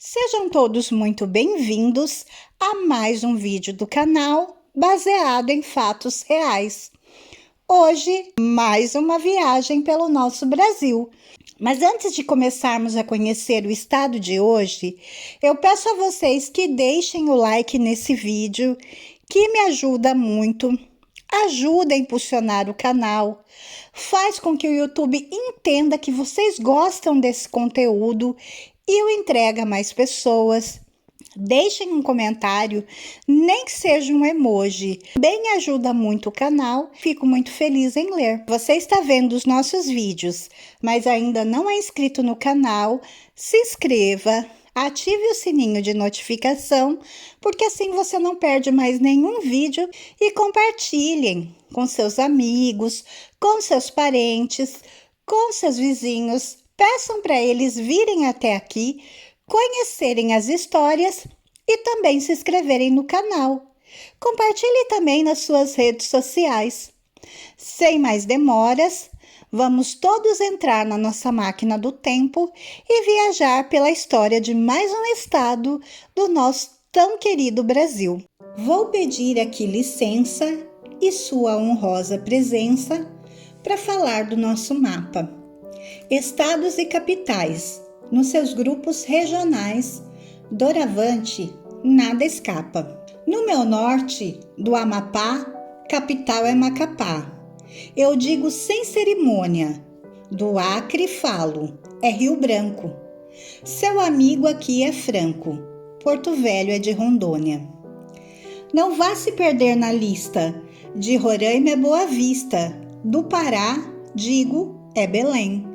Sejam todos muito bem-vindos a mais um vídeo do canal baseado em fatos reais. Hoje, mais uma viagem pelo nosso Brasil. Mas antes de começarmos a conhecer o estado de hoje, eu peço a vocês que deixem o like nesse vídeo, que me ajuda muito, ajuda a impulsionar o canal, faz com que o YouTube entenda que vocês gostam desse conteúdo e o entrega a mais pessoas. Deixem um comentário, nem que seja um emoji. Bem ajuda muito o canal, fico muito feliz em ler. Você está vendo os nossos vídeos, mas ainda não é inscrito no canal, se inscreva, ative o sininho de notificação, porque assim você não perde mais nenhum vídeo e compartilhem com seus amigos, com seus parentes, com seus vizinhos. Peçam para eles virem até aqui, conhecerem as histórias e também se inscreverem no canal. Compartilhe também nas suas redes sociais. Sem mais demoras, vamos todos entrar na nossa máquina do tempo e viajar pela história de mais um estado do nosso tão querido Brasil. Vou pedir aqui licença e sua honrosa presença para falar do nosso mapa. Estados e capitais, nos seus grupos regionais, doravante, nada escapa. No meu norte, do Amapá, capital é Macapá. Eu digo sem cerimônia, do Acre falo, é Rio Branco. Seu amigo aqui é franco, Porto Velho é de Rondônia. Não vá se perder na lista, de Roraima é Boa Vista, do Pará, digo, é Belém.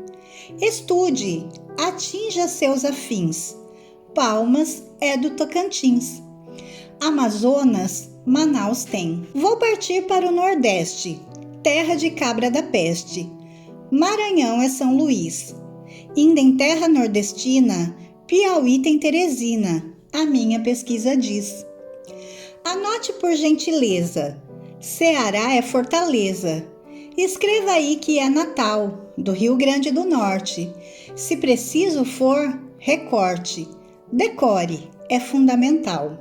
Estude, atinja seus afins. Palmas é do Tocantins. Amazonas, Manaus tem. Vou partir para o Nordeste, terra de cabra da peste. Maranhão é São Luís. Indo em terra nordestina, Piauí tem Teresina, a minha pesquisa diz. Anote por gentileza, Ceará é Fortaleza. Escreva aí que é Natal, do Rio Grande do Norte. Se preciso for, recorte. Decore, é fundamental.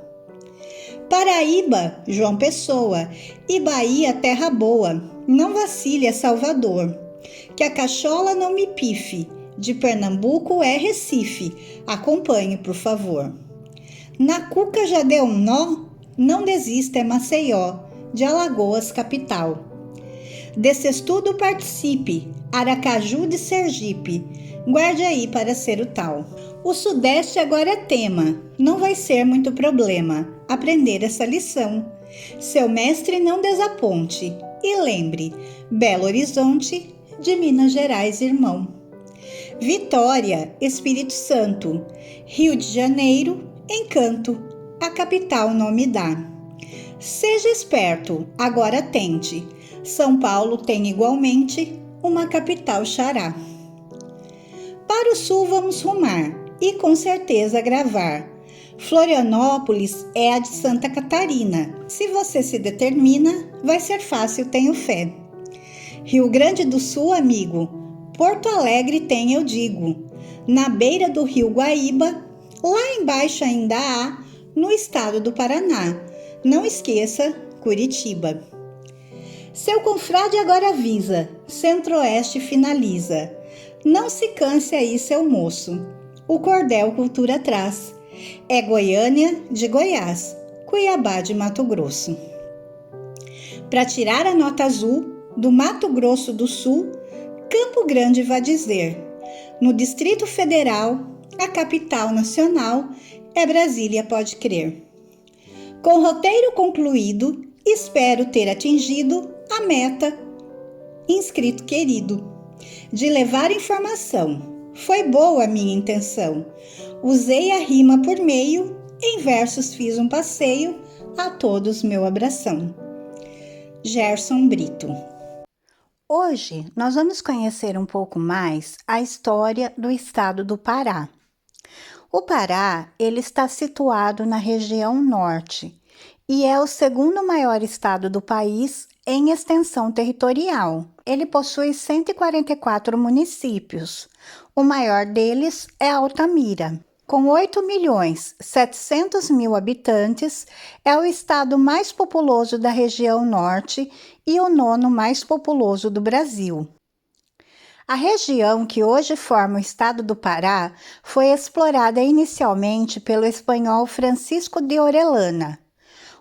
Paraíba, João Pessoa. E Bahia, terra boa. Não vacile, é Salvador. Que a cachola não me pife. De Pernambuco é Recife. Acompanhe, por favor. Na cuca já deu um nó? Não desista, é Maceió. De Alagoas, capital. Desse estudo participe, Aracaju de Sergipe, guarde aí para ser o tal. O Sudeste agora é tema, não vai ser muito problema aprender essa lição. Seu mestre não desaponte e lembre, Belo Horizonte, de Minas Gerais, irmão. Vitória, Espírito Santo, Rio de Janeiro, Encanto, a capital não me dá. Seja esperto, agora tente. São Paulo tem igualmente uma capital xará. Para o sul vamos rumar e com certeza gravar. Florianópolis é a de Santa Catarina. Se você se determina, vai ser fácil, tenho fé. Rio Grande do Sul, amigo, Porto Alegre tem, eu digo. Na beira do rio Guaíba, lá embaixo ainda há, no estado do Paraná. Não esqueça, Curitiba. Seu confrade agora avisa, Centro-Oeste finaliza. Não se canse aí, seu moço, o cordel cultura traz. É Goiânia de Goiás, Cuiabá de Mato Grosso. Para tirar a nota azul, do Mato Grosso do Sul, Campo Grande vai dizer. No Distrito Federal, a capital nacional é Brasília, pode crer. Com roteiro concluído, espero ter atingido a meta, inscrito querido, de levar informação. Foi boa a minha intenção. Usei a rima por meio, em versos fiz um passeio, a todos meu abração. Gerson Brito. Hoje nós vamos conhecer um pouco mais a história do estado do Pará. O Pará, ele está situado na região norte e é o segundo maior estado do país em extensão territorial. Ele possui 144 municípios. O maior deles é Altamira. Com 8.700.000 habitantes, é o estado mais populoso da região norte e o nono mais populoso do Brasil. A região que hoje forma o estado do Pará foi explorada inicialmente pelo espanhol Francisco de Orellana.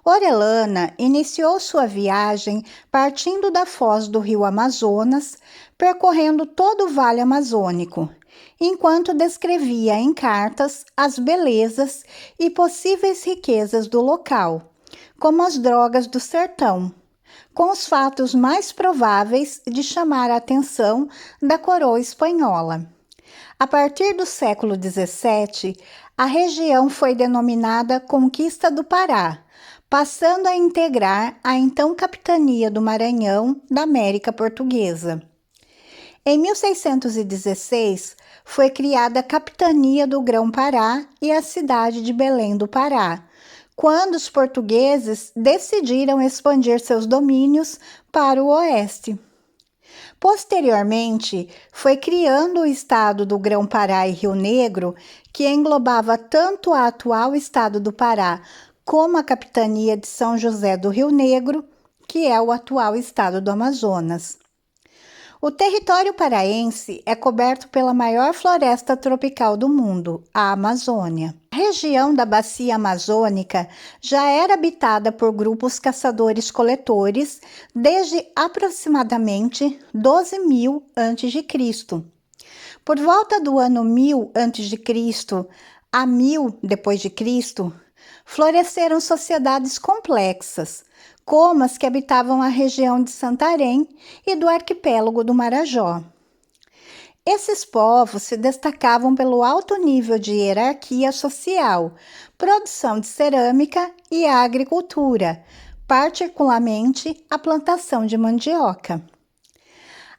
Orellana iniciou sua viagem partindo da foz do rio Amazonas, percorrendo todo o Vale Amazônico, enquanto descrevia em cartas as belezas e possíveis riquezas do local, como as drogas do sertão, com os fatos mais prováveis de chamar a atenção da coroa espanhola. A partir do século XVII, a região foi denominada Conquista do Pará, passando a integrar a então Capitania do Maranhão da América Portuguesa. Em 1616, foi criada a Capitania do Grão-Pará e a cidade de Belém do Pará, quando os portugueses decidiram expandir seus domínios para o oeste. Posteriormente, foi criando o estado do Grão-Pará e Rio Negro, que englobava tanto o atual estado do Pará como a capitania de São José do Rio Negro, que é o atual estado do Amazonas. O território paraense é coberto pela maior floresta tropical do mundo, a Amazônia. A região da Bacia Amazônica já era habitada por grupos caçadores-coletores desde aproximadamente 12.000 a.C. Por volta do ano 1000 a.C. a 1000 d.C., floresceram sociedades complexas, como as que habitavam a região de Santarém e do arquipélago do Marajó. Esses povos se destacavam pelo alto nível de hierarquia social, produção de cerâmica e a agricultura, particularmente a plantação de mandioca.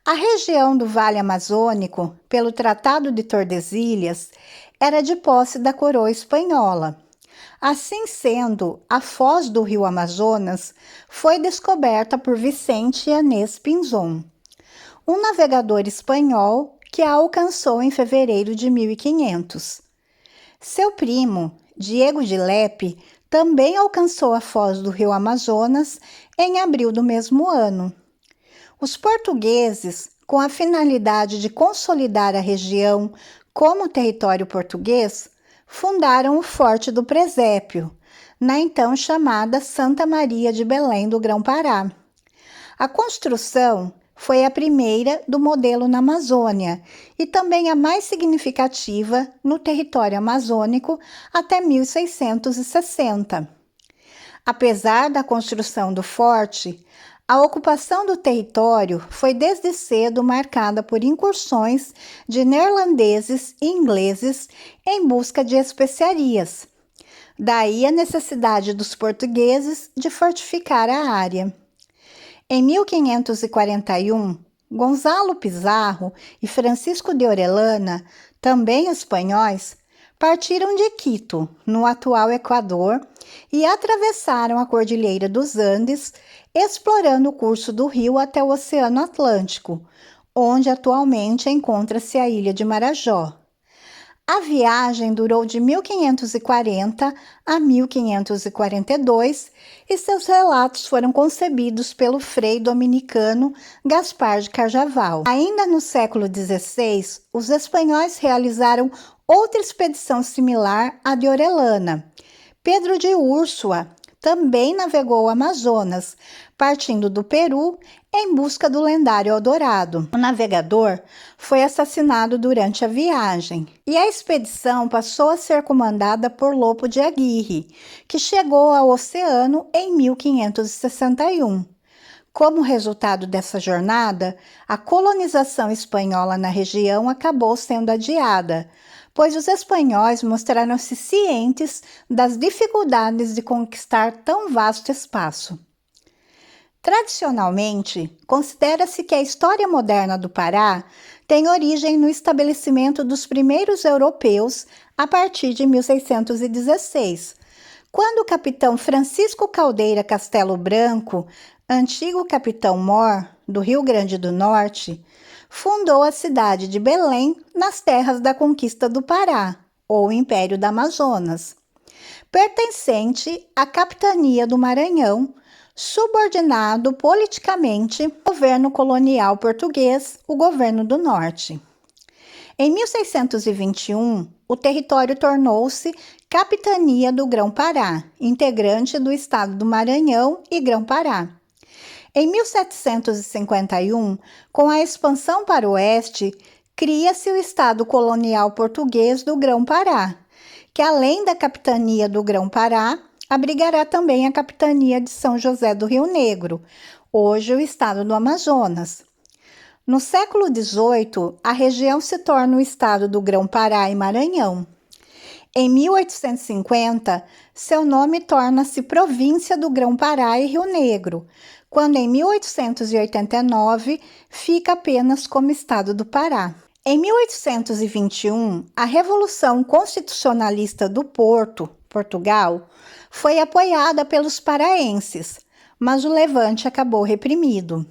A região do Vale Amazônico, pelo Tratado de Tordesilhas, era de posse da coroa espanhola. Assim sendo, a foz do rio Amazonas foi descoberta por Vicente Yanez Pinzón, um navegador espanhol que a alcançou em fevereiro de 1500. Seu primo, Diego de Lepe, também alcançou a foz do rio Amazonas em abril do mesmo ano. Os portugueses, com a finalidade de consolidar a região como território português, fundaram o Forte do Presépio, na então chamada Santa Maria de Belém do Grão-Pará. A construção foi a primeira do modelo na Amazônia e também a mais significativa no território amazônico até 1660. Apesar da construção do forte, a ocupação do território foi desde cedo marcada por incursões de neerlandeses e ingleses em busca de especiarias. Daí a necessidade dos portugueses de fortificar a área. Em 1541, Gonzalo Pizarro e Francisco de Orellana, também espanhóis, partiram de Quito, no atual Equador, e atravessaram a Cordilheira dos Andes, explorando o curso do rio até o Oceano Atlântico, onde atualmente encontra-se a ilha de Marajó. A viagem durou de 1540 a 1542 e seus relatos foram concebidos pelo frei dominicano Gaspar de Carjaval. Ainda no século XVI, os espanhóis realizaram outra expedição similar à de Orellana. Pedro de Úrsua também navegou o Amazonas, partindo do Peru em busca do lendário Eldorado. O navegador foi assassinado durante a viagem e a expedição passou a ser comandada por Lopo de Aguirre, que chegou ao oceano em 1561. Como resultado dessa jornada, a colonização espanhola na região acabou sendo adiada, pois os espanhóis mostraram-se cientes das dificuldades de conquistar tão vasto espaço. Tradicionalmente, considera-se que a história moderna do Pará tem origem no estabelecimento dos primeiros europeus a partir de 1616, quando o capitão Francisco Caldeira Castelo Branco, antigo capitão-mor do Rio Grande do Norte, fundou a cidade de Belém nas terras da Conquista do Pará, ou Império do Amazonas, pertencente à capitania do Maranhão, subordinado politicamente ao governo colonial português, o Governo do Norte. Em 1621, o território tornou-se Capitania do Grão-Pará, integrante do estado do Maranhão e Grão-Pará. Em 1751, com a expansão para o oeste, cria-se o Estado Colonial Português do Grão-Pará, que além da Capitania do Grão-Pará, abrigará também a Capitania de São José do Rio Negro, hoje o estado do Amazonas. No século XVIII, a região se torna o estado do Grão-Pará e Maranhão. Em 1850, seu nome torna-se Província do Grão-Pará e Rio Negro, quando em 1889 fica apenas como estado do Pará. Em 1821, a Revolução Constitucionalista do Porto, Portugal, foi apoiada pelos paraenses, mas o levante acabou reprimido.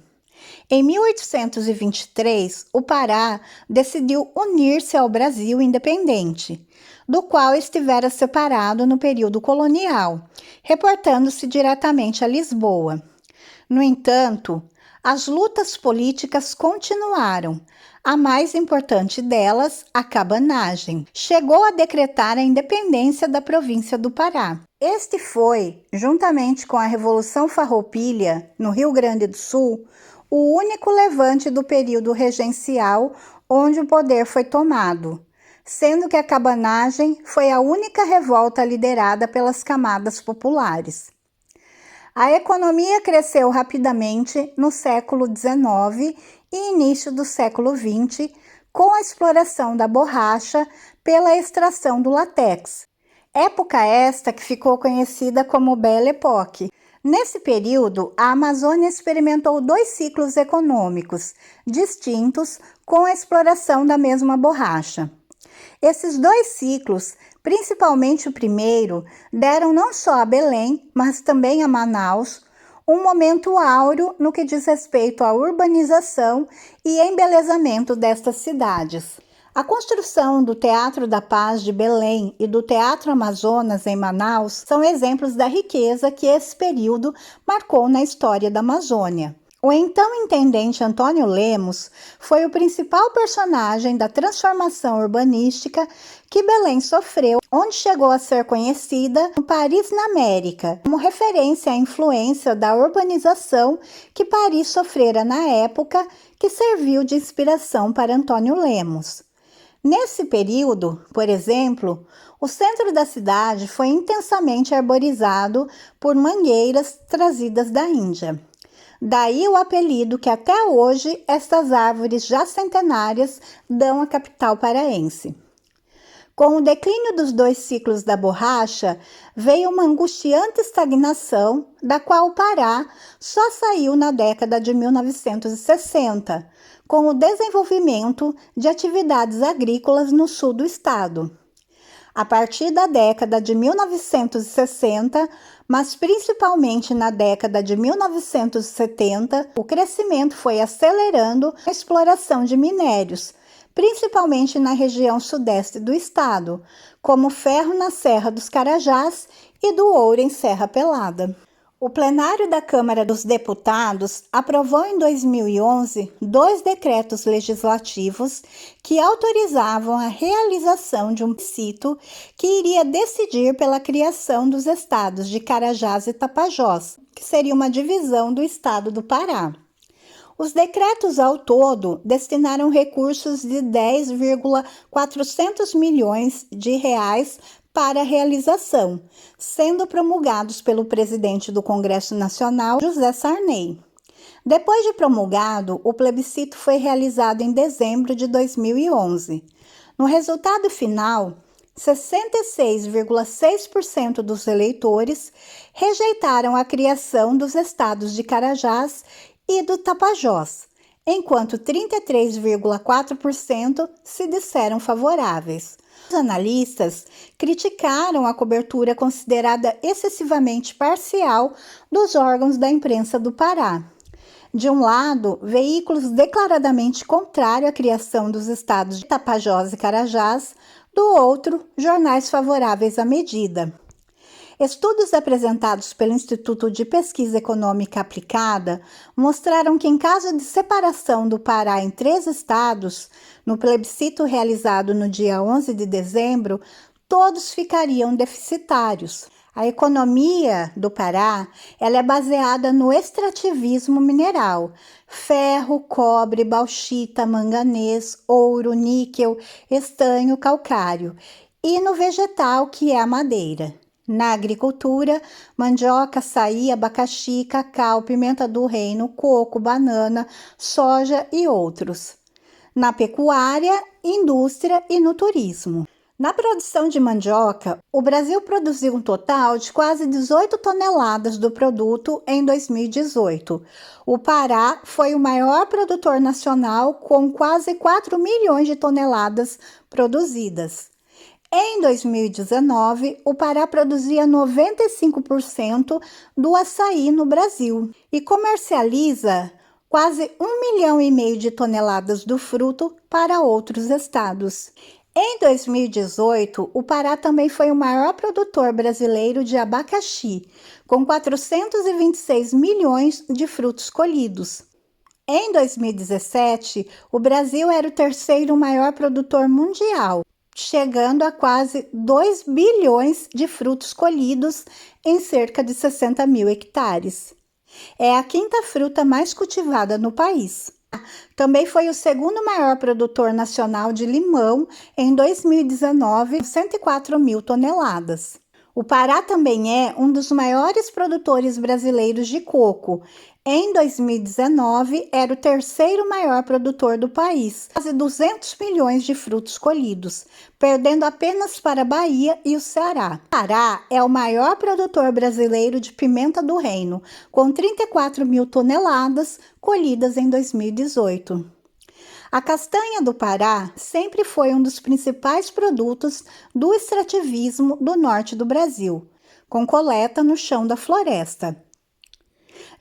Em 1823, o Pará decidiu unir-se ao Brasil independente, do qual estivera separado no período colonial, reportando-se diretamente a Lisboa. No entanto, as lutas políticas continuaram. A mais importante delas, a cabanagem, chegou a decretar a independência da província do Pará. Este foi, juntamente com a Revolução Farroupilha, no Rio Grande do Sul, o único levante do período regencial onde o poder foi tomado, sendo que a cabanagem foi a única revolta liderada pelas camadas populares. A economia cresceu rapidamente no século XIX e início do século XX, com a exploração da borracha pela extração do látex, época esta que ficou conhecida como Belle Époque. Nesse período, a Amazônia experimentou dois ciclos econômicos distintos com a exploração da mesma borracha. Esses dois ciclos, principalmente o primeiro, deram não só a Belém, mas também a Manaus, um momento áureo no que diz respeito à urbanização e embelezamento destas cidades. A construção do Teatro da Paz de Belém e do Teatro Amazonas em Manaus são exemplos da riqueza que esse período marcou na história da Amazônia. O então intendente Antônio Lemos foi o principal personagem da transformação urbanística que Belém sofreu, onde chegou a ser conhecida no Paris na América, como referência à influência da urbanização que Paris sofrera na época, que serviu de inspiração para Antônio Lemos. Nesse período, por exemplo, o centro da cidade foi intensamente arborizado por mangueiras trazidas da Índia. Daí o apelido que até hoje estas árvores já centenárias dão à capital paraense. Com o declínio dos dois ciclos da borracha, veio uma angustiante estagnação, da qual o Pará só saiu na década de 1960, com o desenvolvimento de atividades agrícolas no sul do estado. A partir da década de 1960, mas principalmente na década de 1970, o crescimento foi acelerando a exploração de minérios, principalmente na região sudeste do estado, como ferro na Serra dos Carajás e do ouro em Serra Pelada. O plenário da Câmara dos Deputados aprovou em 2011 dois decretos legislativos que autorizavam a realização de um plebiscito que iria decidir pela criação dos estados de Carajás e Tapajós, que seria uma divisão do estado do Pará. Os decretos ao todo destinaram recursos de 10,400 milhões de reais para a realização, sendo promulgados pelo presidente do Congresso Nacional, José Sarney. Depois de promulgado, o plebiscito foi realizado em dezembro de 2011. No resultado final, 66,6% dos eleitores rejeitaram a criação dos estados de Carajás e do Tapajós, enquanto 33,4% se disseram favoráveis. Os analistas criticaram a cobertura considerada excessivamente parcial dos órgãos da imprensa do Pará. De um lado, veículos declaradamente contrários à criação dos estados de Tapajós e Carajás, do outro, jornais favoráveis à medida. Estudos apresentados pelo Instituto de Pesquisa Econômica Aplicada mostraram que, em caso de separação do Pará em 3 estados, no plebiscito realizado no dia 11 de dezembro, todos ficariam deficitários. A economia do Pará ela é baseada no extrativismo mineral: ferro, cobre, bauxita, manganês, ouro, níquel, estanho, calcário, e no vegetal, que é a madeira. Na agricultura, mandioca, açaí, abacaxi, cacau, pimenta do reino, coco, banana, soja e outros. Na pecuária, indústria e no turismo. Na produção de mandioca, o Brasil produziu um total de quase 18 toneladas do produto em 2018. O Pará foi o maior produtor nacional, com quase 4 milhões de toneladas produzidas. Em 2019, o Pará produzia 95% do açaí no Brasil e comercializa quase 1,5 milhão de toneladas do fruto para outros estados. Em 2018, o Pará também foi o maior produtor brasileiro de abacaxi, com 426 milhões de frutos colhidos. Em 2017, o Brasil era o terceiro maior produtor mundial, chegando a quase 2 bilhões de frutos colhidos em cerca de 60 mil hectares. É a 5ª fruta mais cultivada no país. Também foi o segundo maior produtor nacional de limão em 2019, com 104 mil toneladas. O Pará também é um dos maiores produtores brasileiros de coco. Em 2019, era o terceiro maior produtor do país, quase 200 milhões de frutos colhidos, perdendo apenas para a Bahia e o Ceará. O Pará é o maior produtor brasileiro de pimenta do reino, com 34 mil toneladas colhidas em 2018. A castanha do Pará sempre foi um dos principais produtos do extrativismo do norte do Brasil, com coleta no chão da floresta.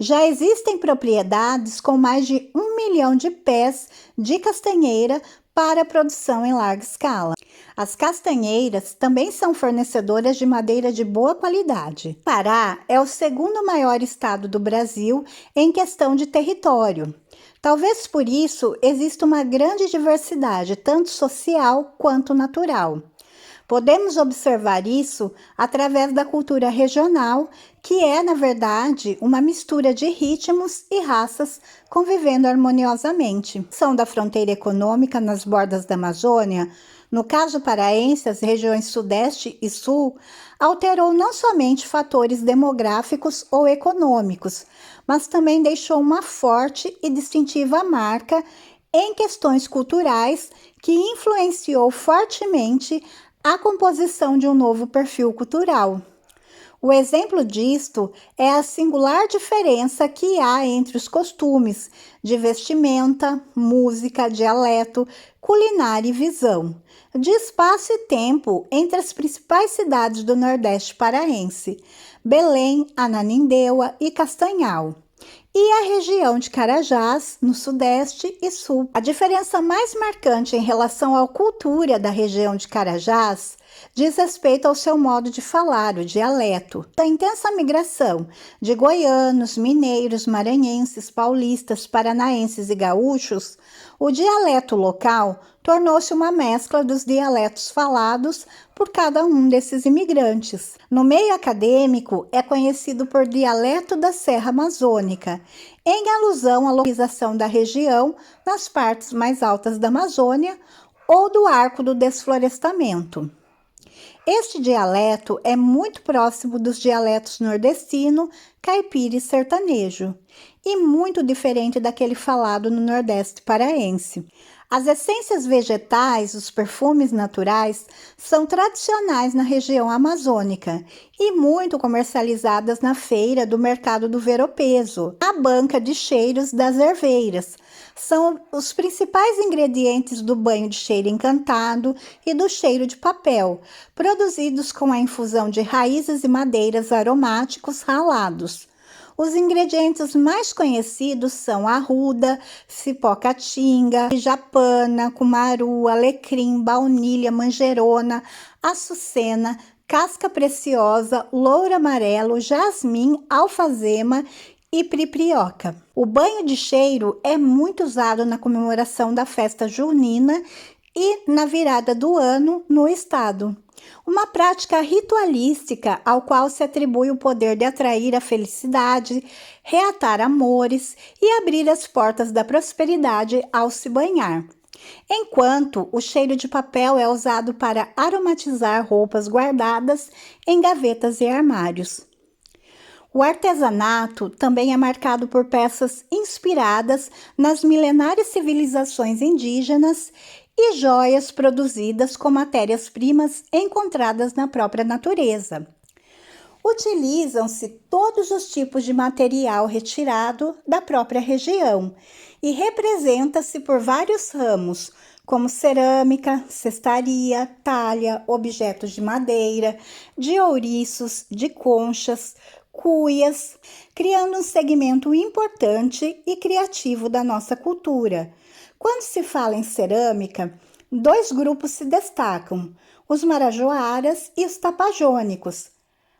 Já existem propriedades com mais de 1 milhão de pés de castanheira para produção em larga escala. As castanheiras também são fornecedoras de madeira de boa qualidade. O Pará é o segundo maior estado do Brasil em questão de território. Talvez por isso exista uma grande diversidade, tanto social quanto natural. Podemos observar isso através da cultura regional, que é, na verdade, uma mistura de ritmos e raças convivendo harmoniosamente. São da fronteira econômica nas bordas da Amazônia, no caso paraense, as regiões Sudeste e Sul, alterou não somente fatores demográficos ou econômicos, mas também deixou uma forte e distintiva marca em questões culturais que influenciou fortemente a composição de um novo perfil cultural. O exemplo disto é a singular diferença que há entre os costumes de vestimenta, música, dialeto, culinária e visão, de espaço e tempo entre as principais cidades do Nordeste paraense, Belém, Ananindeua e Castanhal, e a região de Carajás, no Sudeste e Sul. A diferença mais marcante em relação à cultura da região de Carajás diz respeito ao seu modo de falar, o dialeto. Da intensa migração de goianos, mineiros, maranhenses, paulistas, paranaenses e gaúchos, o dialeto local tornou-se uma mescla dos dialetos falados por cada um desses imigrantes. No meio acadêmico, é conhecido por dialeto da Serra Amazônica, em alusão à localização da região nas partes mais altas da Amazônia ou do Arco do Desflorestamento. Este dialeto é muito próximo dos dialetos nordestino, caipira e sertanejo, e muito diferente daquele falado no Nordeste paraense. As essências vegetais, os perfumes naturais, são tradicionais na região amazônica e muito comercializadas na feira do mercado do Ver-o-Peso, na banca de cheiros das erveiras. São os principais ingredientes do banho de cheiro encantado e do cheiro de papel, produzidos com a infusão de raízes e madeiras aromáticos ralados. Os ingredientes mais conhecidos são arruda, cipó caatinga, japana, cumaru, alecrim, baunilha, manjerona, açucena, casca preciosa, louro amarelo, jasmim, alfazema e priprioca. O banho de cheiro é muito usado na comemoração da festa junina e na virada do ano no estado. Uma prática ritualística ao qual se atribui o poder de atrair a felicidade, reatar amores e abrir as portas da prosperidade ao se banhar. Enquanto o cheiro de papel é usado para aromatizar roupas guardadas em gavetas e armários. O artesanato também é marcado por peças inspiradas nas milenares civilizações indígenas e joias produzidas com matérias-primas encontradas na própria natureza. Utilizam-se todos os tipos de material retirado da própria região e representa-se por vários ramos, como cerâmica, cestaria, talha, objetos de madeira, de ouriços, de conchas, cuias, criando um segmento importante e criativo da nossa cultura. Quando se fala em cerâmica, dois grupos se destacam, os marajoaras e os tapajônicos.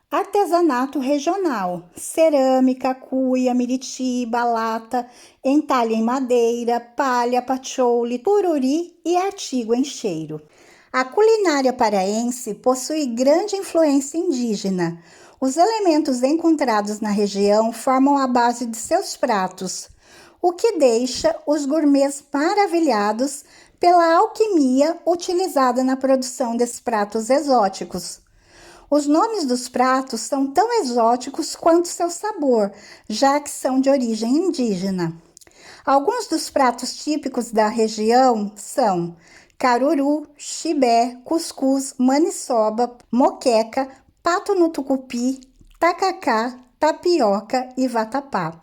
Artesanato regional, cerâmica, cuia, miritiba, lata, entalhe em madeira, palha, patchouli, tururi e artigo em cheiro. A culinária paraense possui grande influência indígena. Os elementos encontrados na região formam a base de seus pratos, o que deixa os gourmets maravilhados pela alquimia utilizada na produção desses pratos exóticos. Os nomes dos pratos são tão exóticos quanto seu sabor, já que são de origem indígena. Alguns dos pratos típicos da região são caruru, chibé, cuscuz, maniçoba, moqueca, pato no tucupi, tacacá, tapioca e vatapá.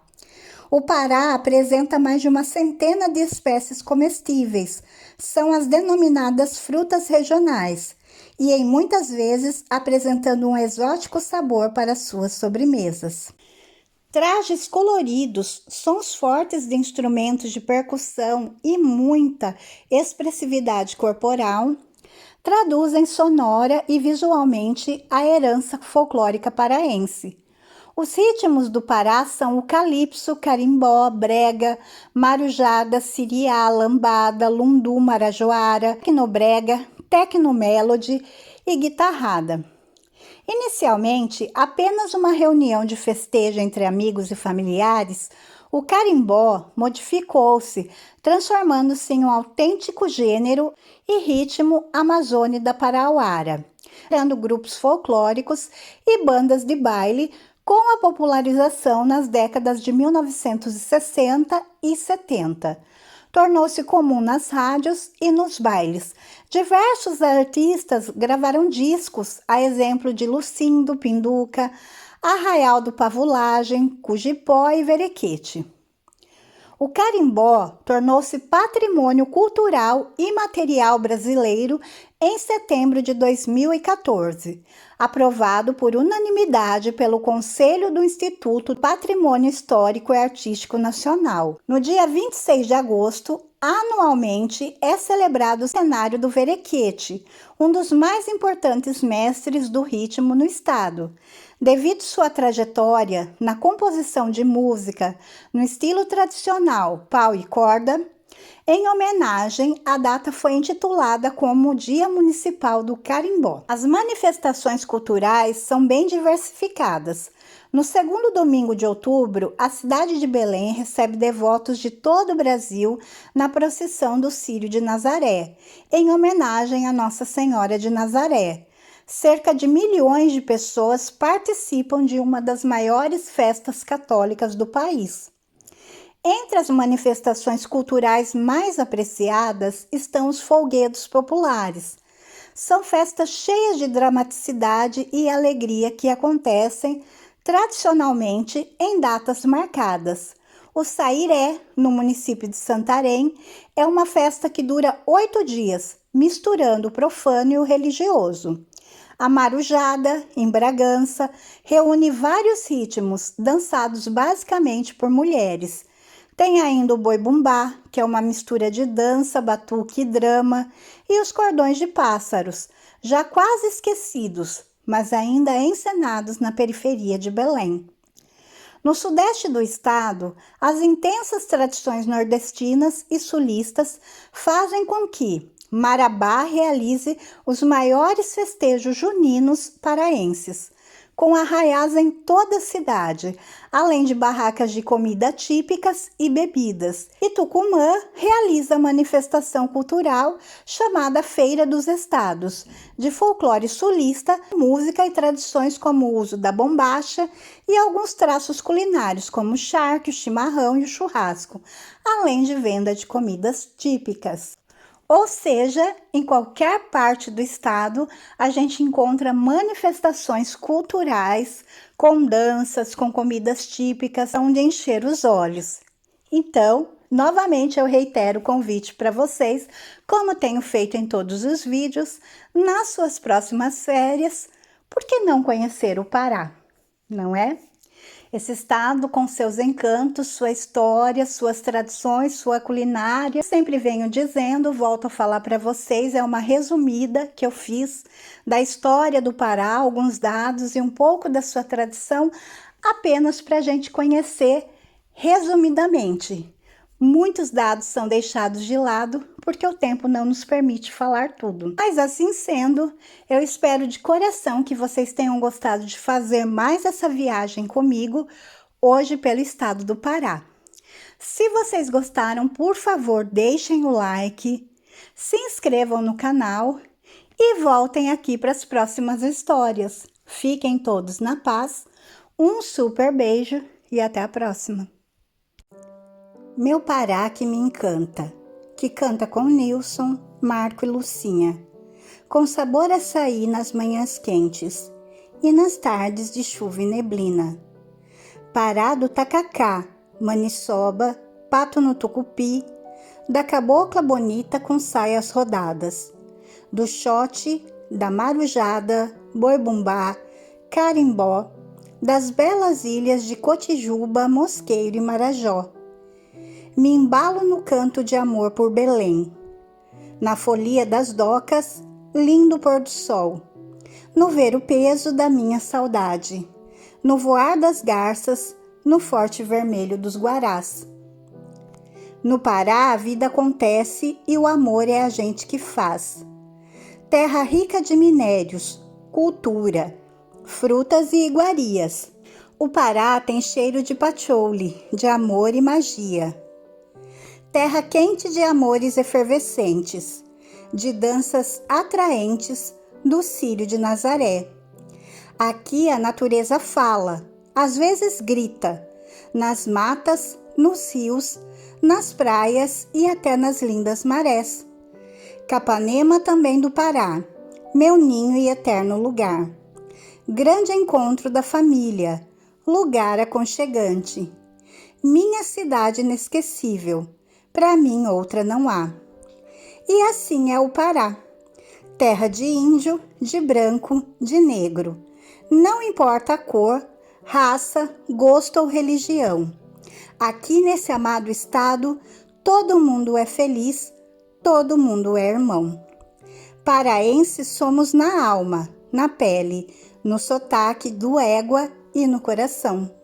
O Pará apresenta mais de uma centena de espécies comestíveis, são as denominadas frutas regionais, e em muitas vezes apresentando um exótico sabor para suas sobremesas. Trajes coloridos, sons fortes de instrumentos de percussão e muita expressividade corporal traduzem sonora e visualmente a herança folclórica paraense. Os ritmos do Pará são o calypso, carimbó, brega, marujada, siriá, lambada, lundu, marajoara, tecnobrega, tecnomelody e guitarrada. Inicialmente, apenas uma reunião de festejo entre amigos e familiares, o carimbó modificou-se, transformando-se em um autêntico gênero e ritmo amazônida parauara, criando grupos folclóricos e bandas de baile com a popularização nas décadas de 1960 e 70. Tornou-se comum nas rádios e nos bailes. Diversos artistas gravaram discos, a exemplo de Lucindo, Pinduca, Arraial do Pavulagem, Cujipó e Verequete. O carimbó tornou-se patrimônio cultural e material brasileiro em setembro de 2014, aprovado por unanimidade pelo Conselho do Instituto Patrimônio Histórico e Artístico Nacional. No dia 26 de agosto, anualmente é celebrado o cenário do Verequete, um dos mais importantes mestres do ritmo no estado. Devido sua trajetória na composição de música no estilo tradicional, pau e corda, em homenagem, a data foi intitulada como Dia Municipal do Carimbó. As manifestações culturais são bem diversificadas. No segundo domingo de outubro, a cidade de Belém recebe devotos de todo o Brasil na procissão do Círio de Nazaré, em homenagem a Nossa Senhora de Nazaré. Cerca de milhões de pessoas participam de uma das maiores festas católicas do país. Entre as manifestações culturais mais apreciadas estão os folguedos populares. São festas cheias de dramaticidade e alegria que acontecem tradicionalmente em datas marcadas. O Sairé, no município de Santarém, é uma festa que dura 8 dias, misturando o profano e o religioso. A marujada, em Bragança, reúne vários ritmos, dançados basicamente por mulheres. Tem ainda o boi-bumbá, que é uma mistura de dança, batuque e drama, e os cordões de pássaros, já quase esquecidos, mas ainda encenados na periferia de Belém. No sudeste do estado, as intensas tradições nordestinas e sulistas fazem com que Marabá realize os maiores festejos juninos paraenses, com arraiais em toda a cidade, além de barracas de comida típicas e bebidas. E Tucumã realiza manifestação cultural chamada Feira dos Estados, de folclore sulista, música e tradições como o uso da bombacha e alguns traços culinários como o charque, o chimarrão e o churrasco, além de venda de comidas típicas. Ou seja, em qualquer parte do estado, a gente encontra manifestações culturais, com danças, com comidas típicas, onde encher os olhos. Então, novamente eu reitero o convite para vocês, como tenho feito em todos os vídeos, nas suas próximas férias, por que não conhecer o Pará, não é? Esse estado com seus encantos, sua história, suas tradições, sua culinária. Sempre venho dizendo, volto a falar para vocês, é uma resumida que eu fiz da história do Pará, alguns dados e um pouco da sua tradição, apenas para a gente conhecer resumidamente. Muitos dados são deixados de lado porque o tempo não nos permite falar tudo. Mas assim sendo, eu espero de coração que vocês tenham gostado de fazer mais essa viagem comigo hoje pelo estado do Pará. Se vocês gostaram, por favor, deixem o like, se inscrevam no canal e voltem aqui para as próximas histórias. Fiquem todos na paz, um super beijo e até a próxima! Meu Pará que me encanta, que canta com Nilson, Marco e Lucinha, com sabor açaí nas manhãs quentes e nas tardes de chuva e neblina. Pará do tacacá, maniçoba, pato no tucupi, da cabocla bonita com saias rodadas, do xote, da marujada, boi-bumbá, carimbó, das belas ilhas de Cotijuba, Mosqueiro e Marajó. Me embalo no canto de amor por Belém, na folia das docas, lindo pôr do sol, no ver o peso da minha saudade, no voar das garças, no forte vermelho dos guarás. No Pará a vida acontece e o amor é a gente que faz. Terra rica de minérios, cultura, frutas e iguarias. O Pará tem cheiro de patchouli, de amor e magia. Terra quente de amores efervescentes, de danças atraentes do Círio de Nazaré. Aqui a natureza fala, às vezes grita, nas matas, nos rios, nas praias e até nas lindas marés. Capanema também do Pará, meu ninho e eterno lugar. Grande encontro da família, lugar aconchegante. Minha cidade inesquecível. Para mim outra não há. E assim é o Pará, terra de índio, de branco, de negro. Não importa a cor, raça, gosto ou religião. Aqui nesse amado estado, todo mundo é feliz, todo mundo é irmão. Paraenses somos na alma, na pele, no sotaque do égua e no coração.